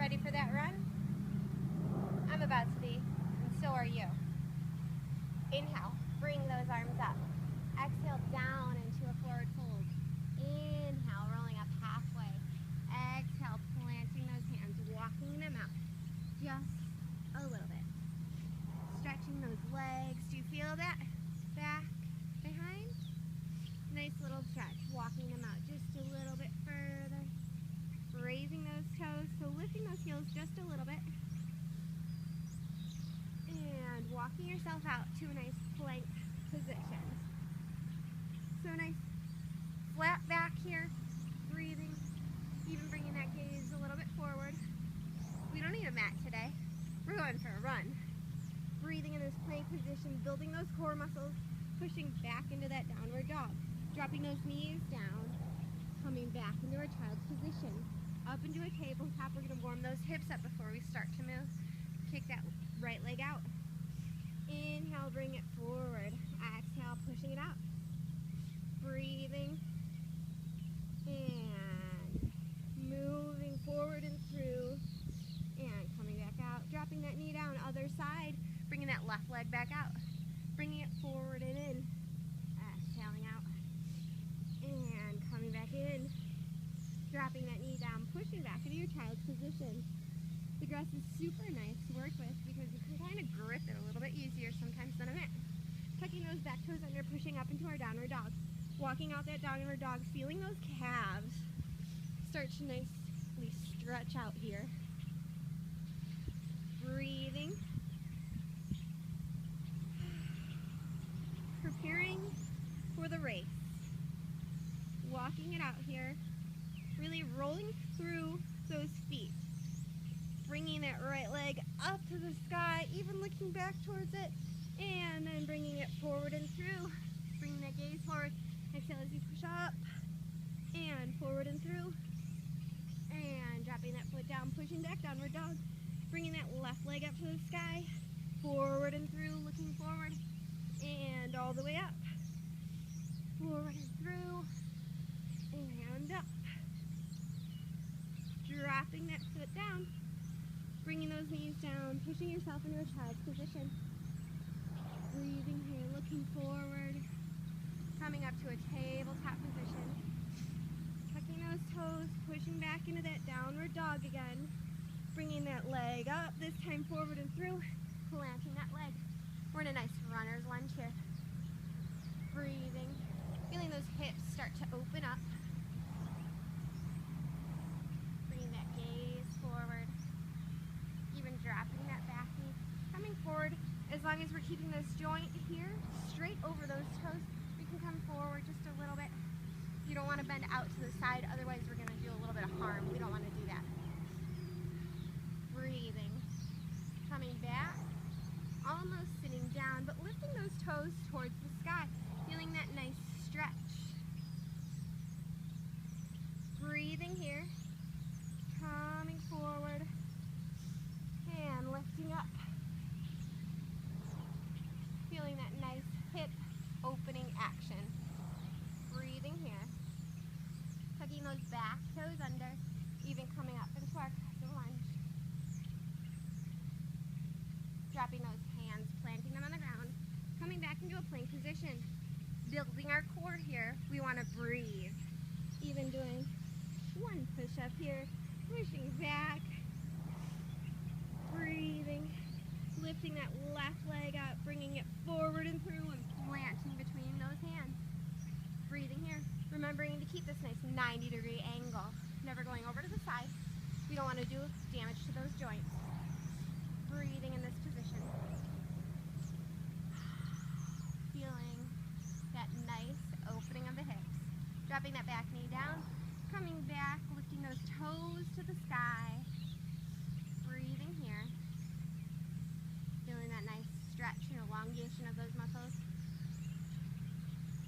Ready for that run? I'm about to be, and so are you. Inhale, bring those arms up. Exhale, down into a forward fold. Inhale, rolling up halfway. Exhale, planting those hands, walking them out just a little bit. Stretching those legs. Do you feel that back behind? Nice little stretch, walking them out just a little bit further. Raising those toes, so lifting those heels just a little bit. And walking yourself out to a nice plank position. So nice flat back here, breathing, even bringing that gaze a little bit forward. We don't need a mat today. We're going for a run. Breathing in this plank position, building those core muscles, pushing back into that downward dog. Dropping those knees down, coming back into our child's position. Up into a tabletop. We're going to warm those hips up before we start to move. Kick that right leg out. Inhale, bring it forward. Exhale, pushing it out. Breathing. And moving forward and through. And coming back out. Dropping that knee down. Other side. Bringing that left leg back out. Bringing it forward and in. Exhaling out. And coming back in. Dropping that knee down, pushing back into your child's position. The grass is super nice to work with because you can kind of grip it a little bit easier sometimes than a mat. Tucking those back toes under, pushing up into our downward dog. Walking out that downward dog, feeling those calves start to nicely stretch out here. Breathing. Preparing for the race. Walking it out here. Really rolling through those feet. Bringing that right leg up to the sky, even looking back towards it. And then bringing it forward and through. Bringing that gaze forward. Exhale as you push up. And forward and through. And dropping that foot down, pushing back, downward dog. Bringing that left leg up to the sky. Forward and through, looking forward. And all the way up. Forward and through. And up. Dropping that foot down, bringing those knees down, pushing yourself into a child's position. Breathing here, looking forward, coming up to a tabletop position. Tucking those toes, pushing back into that downward dog again. Bringing that leg up, this time forward and through, planting that leg. We're in a nice runner's lunge here. Breathing, feeling those hips start to open up. Dropping that back knee, coming forward. As long as we're keeping this joint here straight over those toes, we can come forward just a little bit. You don't want to bend out to the side, otherwise we're going to do a little bit of harm. We don't want to do that. Breathing, coming back, almost sitting down, but lifting those toes towards the sky, feeling that nice stretch. Breathing here, coming forward. And lifting up. Feeling that nice hip opening action. Breathing here. Tucking those back toes under. Even coming up into our crescent lunge. Dropping those hands, planting them on the ground. Coming back into a plank position. Building our core here. We want to breathe. Even doing one push-up here. Pushing back. Breathing, lifting that left leg up, bringing it forward and through and planting between those hands. Breathing here, remembering to keep this nice 90-degree angle, never going over to the side. We don't want to do damage to those joints. Breathing in this position. Feeling that nice opening of the hips. Dropping that back knee down, coming back, lifting those toes to the sky. Breathing here, feeling that nice stretch and elongation of those muscles.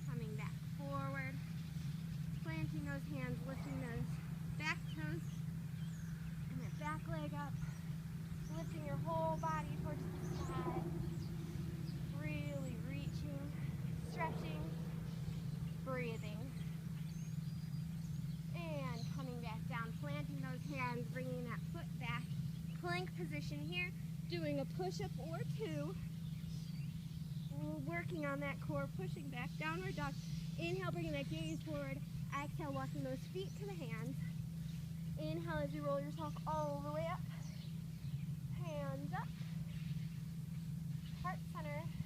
Coming back forward, planting those hands, lifting those back toes and that back leg up, lifting your whole body towards the sky. Really reaching, stretching, breathing. And coming back down, planting those hands, bringing position here, doing a push-up or two. We're working on that core, pushing back, downward dog. Inhale, bringing that gaze forward. Exhale, walking those feet to the hands. Inhale as you roll yourself all the way up. Hands up. Heart center.